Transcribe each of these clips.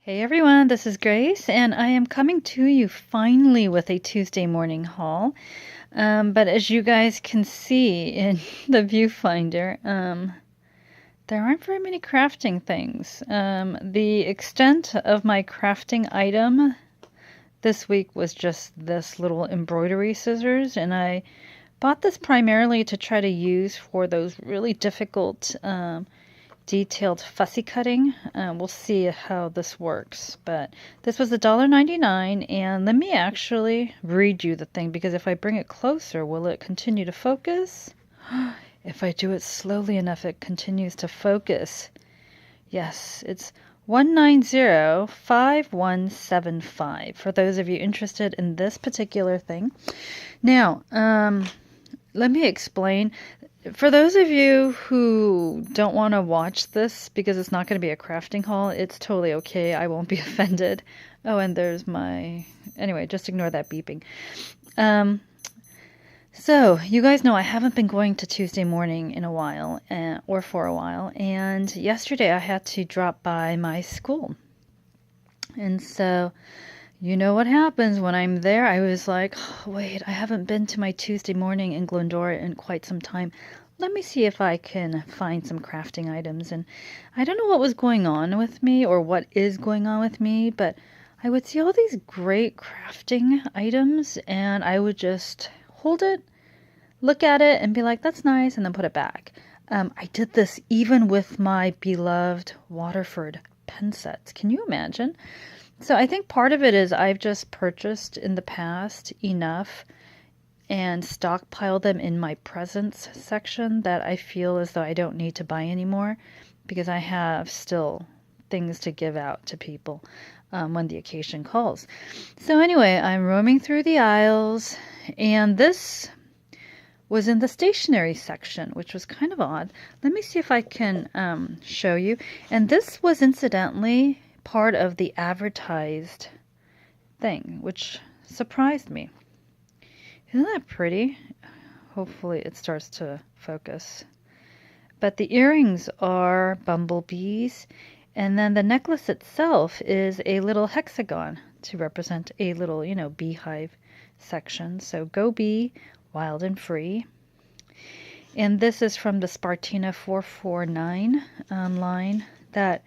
Hey everyone, this is Grace, and I am coming to you finally with a Tuesday morning haul. But as you guys can see in the viewfinder, there aren't very many crafting things. The extent of my crafting item this week was just this little embroidery scissors, and I bought this primarily to try to use for those really difficult detailed fussy cutting. We'll see how this works, but this was $1.99, and let me actually read you the thing, because if I bring it closer, will it continue to focus? If I do it slowly enough, it continues to focus. Yes, it's 1905175 for those of you interested in this particular thing. Now, let me explain. For those of you who don't want to watch this because it's not going to be a crafting haul, it's totally okay. I won't be offended. Oh, and there's my... Anyway, just ignore that beeping. So, you guys know I haven't been going to Tuesday morning in a while, or for a while, and yesterday I had to drop by my school. And so... You know what happens when I'm there? I was like, oh, wait, I haven't been to my Tuesday morning in Glendora in quite some time. Let me see if I can find some crafting items. And I don't know what was going on with me or what is going on with me, but I would see all these great crafting items and I would just hold it, look at it, and be like, that's nice, and then put it back. I did this even with my beloved Waterford pen sets. Can you imagine? So I think part of it is I've just purchased in the past enough and stockpiled them in my presents section that I feel as though I don't need to buy anymore because I have still things to give out to people when the occasion calls. So anyway, I'm roaming through the aisles, and this was in the stationery section, which was kind of odd. Let me see if I can show you. And this was incidentally part of the advertised thing, which surprised me. Isn't that pretty? Hopefully it starts to focus. But the earrings are bumblebees, and then the necklace itself is a little hexagon to represent a little, beehive section. So go bee, wild and free. And this is from the Spartina 449 line that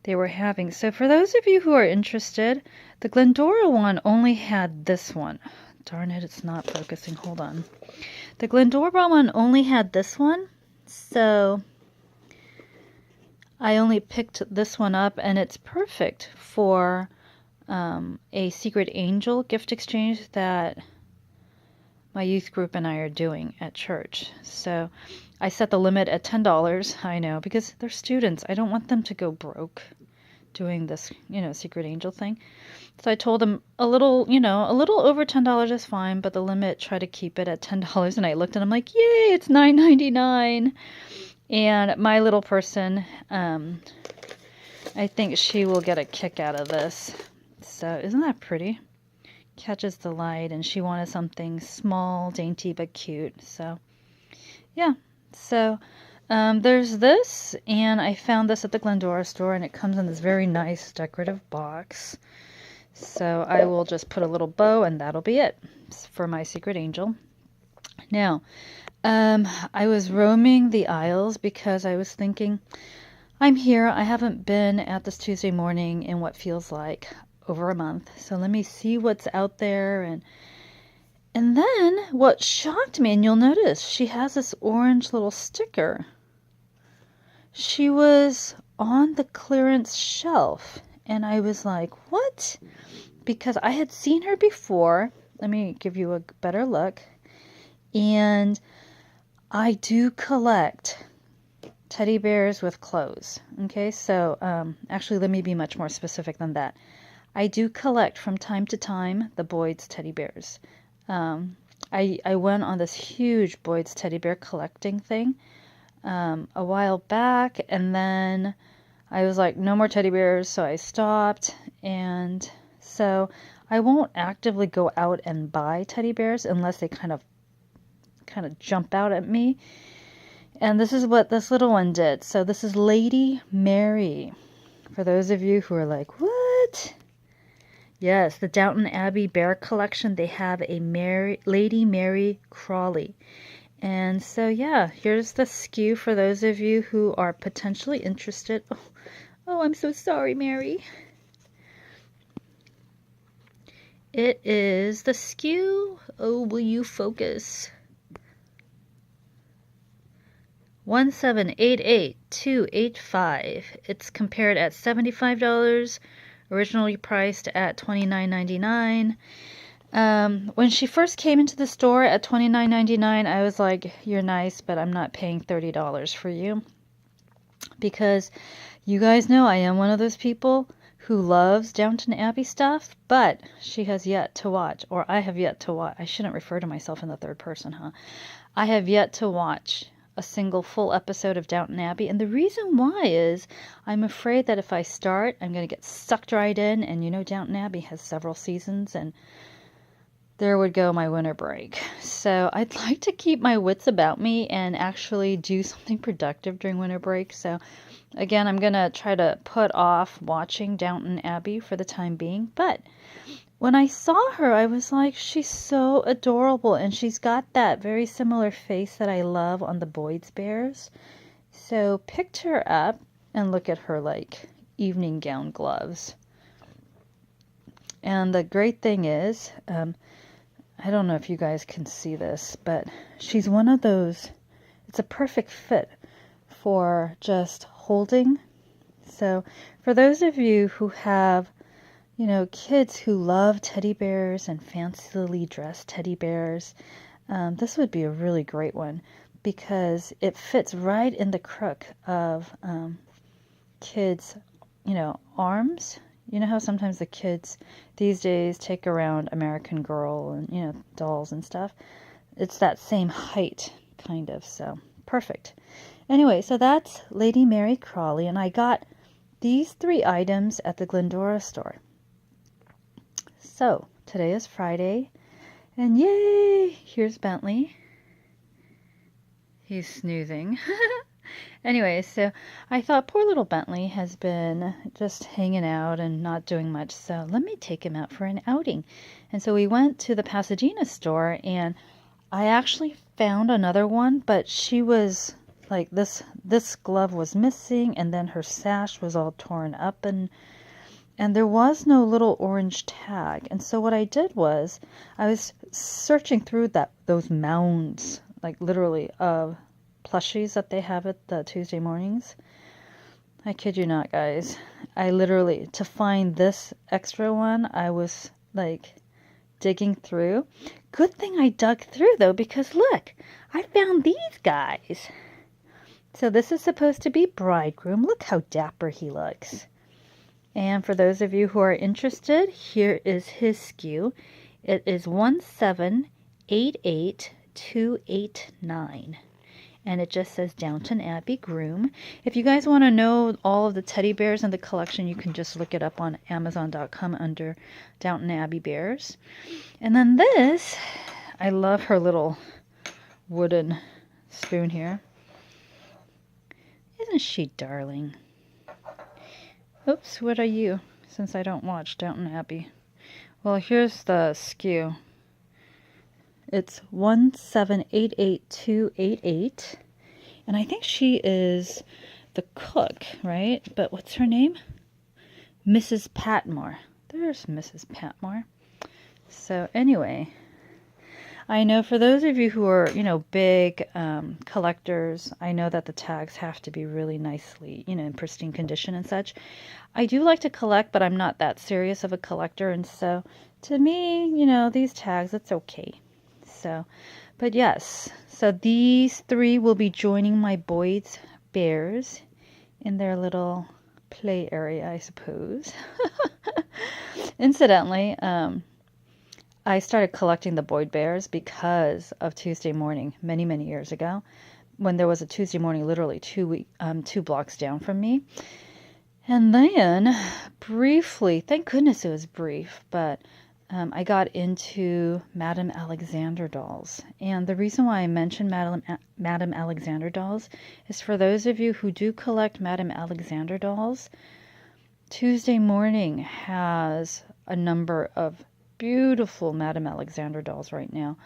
they were having. So for those of you who are interested, the Glendora one only had this one. Darn it, it's not focusing. Hold on. The Glendora one only had this one. So I only picked this one up, and it's perfect for a Secret Angel gift exchange that my youth group and I are doing at church. So I set the limit at $10. I know, because they're students. I don't want them to go broke doing this, Secret Angel thing. So I told them a little over $10 is fine, but the limit, try to keep it at $10. And I looked and I'm like, yay, it's $9.99. And my little person, I think she will get a kick out of this. So isn't that pretty? Catches the light, and she wanted something small, dainty, but cute. So yeah, so there's this, and I found this at the Glendora store, and it comes in this very nice decorative box. So I will just put a little bow, and that'll be it for my Secret Angel. Now, I was roaming the aisles because I was thinking, I'm here. I haven't been at this Tuesday morning in what feels like over a month. So let me see what's out there. And then what shocked me, and you'll notice she has this orange little sticker. She was on the clearance shelf, and I was like, what? Because I had seen her before. Let me give you a better look. And I do collect teddy bears with clothes. Okay, so actually, let me be much more specific than that. I do collect from time to time the Boyd's teddy bears. I went on this huge Boyd's teddy bear collecting thing a while back, and then I was like, no more teddy bears, so I stopped. And so I won't actively go out and buy teddy bears unless they kind of jump out at me. And this is what this little one did. So this is Lady Mary. For those of you who are like, what? it? Yes, the Downton Abbey Bear Collection. They have a Lady Mary Crawley. And so, yeah, here's the SKU for those of you who are potentially interested. Oh, I'm so sorry, Mary. It is the SKU. Oh, will you focus? 1788285. It's compared at $75, originally priced at $29.99. When she first came into the store at $29.99, I was like, you're nice, but I'm not paying $30 for you. Because you guys know I am one of those people who loves Downton Abbey stuff, but she has yet to watch, or I have yet to watch. I shouldn't refer to myself in the third person, huh? I have yet to watch a single full episode of Downton Abbey, and the reason why is I'm afraid that if I start, I'm going to get sucked right in, and you know Downton Abbey has several seasons, and there would go my winter break. So I'd like to keep my wits about me and actually do something productive during winter break. So again, I'm going to try to put off watching Downton Abbey for the time being. But when I saw her, I was like, she's so adorable. And she's got that very similar face that I love on the Boyd's Bears. So picked her up and look at her like evening gown gloves. And the great thing is, I don't know if you guys can see this, but she's one of those, it's a perfect fit for just holding. So for those of you who have, you know, kids who love teddy bears and fancily dressed teddy bears, this would be a really great one because it fits right in the crook of kids, you know, arms. You know how sometimes the kids these days take around American Girl and, you know, dolls and stuff? It's that same height, kind of, so perfect. Anyway, so that's Lady Mary Crawley, and I got these 3 items at the Glendora store. So, today is Friday, and yay! Here's Bentley. He's snoozing. Anyway, so I thought poor little Bentley has been just hanging out and not doing much, so let me take him out for an outing. And so we went to the Pasadena store, and I actually found another one, but she was like this glove was missing, and then her sash was all torn up, and there was no little orange tag. And so what I did was I was searching through those mounds, like literally, of plushies that they have at the Tuesday mornings. I kid you not, guys. I literally, to find this extra one, I was like digging through. Good thing I dug through though, because look, I found these guys. So this is supposed to be Bridegroom. Look how dapper he looks. And for those of you who are interested, here is his SKU. It is 1788289. And it just says Downton Abbey Groom. If you guys want to know all of the teddy bears in the collection, you can just look it up on Amazon.com under Downton Abbey Bears. And then this, I love her little wooden spoon here. Isn't she darling? Oops, what are you? Since I don't watch Downton Abbey. Well, here's the SKU. It's 1788288, and I think she is the cook, right? But what's her name? Mrs. Patmore. There's Mrs. Patmore. So anyway, I know for those of you who are, you know, big collectors, I know that the tags have to be really nicely, you know, in pristine condition and such. I do like to collect, but I'm not that serious of a collector, and so to me, you know, these tags, it's okay. So, but yes, so these 3 will be joining my Boyd's Bears in their little play area, I suppose. Incidentally, I started collecting the Boyd Bears because of Tuesday Morning many, many years ago, when there was a Tuesday Morning literally 2 blocks down from me. And then, briefly, thank goodness it was brief, but I got into Madame Alexander dolls. And the reason why I mentioned Madame Alexander dolls is for those of you who do collect Madame Alexander dolls, Tuesday Morning has a number of beautiful Madame Alexander dolls right now.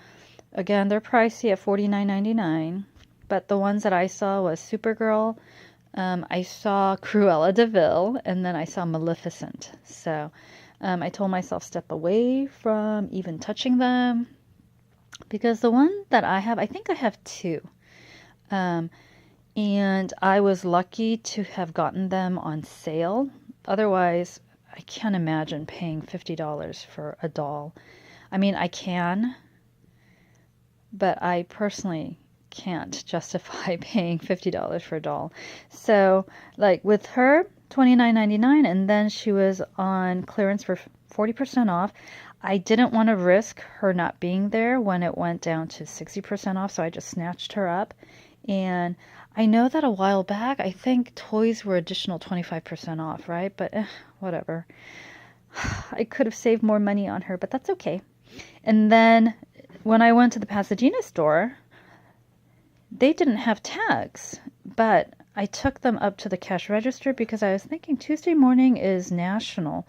Again, they're pricey at $49.99, but the ones that I saw was Supergirl, I saw Cruella de Vil, and then I saw Maleficent. So I told myself step away from even touching them, because the one that I have, I think I have two. And I was lucky to have gotten them on sale. Otherwise, I can't imagine paying $50 for a doll. I mean, I can, but I personally can't justify paying $50 for a doll. So, like with her, $29.99, and then she was on clearance for 40% off. I didn't want to risk her not being there when it went down to 60% off, so I just snatched her up. And I know that a while back, I think toys were additional 25% off, right? But whatever. I could have saved more money on her, but that's okay. And then when I went to the Pasadena store, they didn't have tags, but I took them up to the cash register because I was thinking Tuesday Morning is national.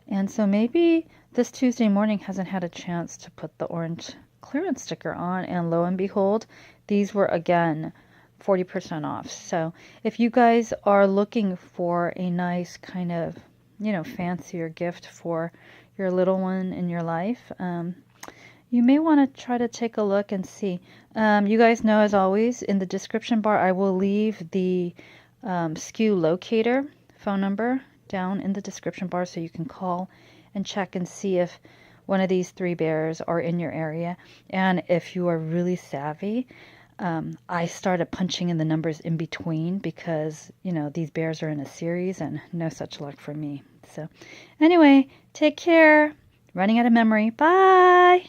And so maybe this Tuesday Morning hasn't had a chance to put the orange clearance sticker on, and lo and behold, these were again 40% off. So if you guys are looking for a nice kind of, fancier gift for your little one in your life, you may want to try to take a look and see. You guys know, as always, in the description bar, I will leave the SKU Locator phone number down in the description bar so you can call and check and see if one of these three bears are in your area. And if you are really savvy, I started punching in the numbers in between because, these bears are in a series and no such luck for me. So anyway, take care. Running out of memory. Bye.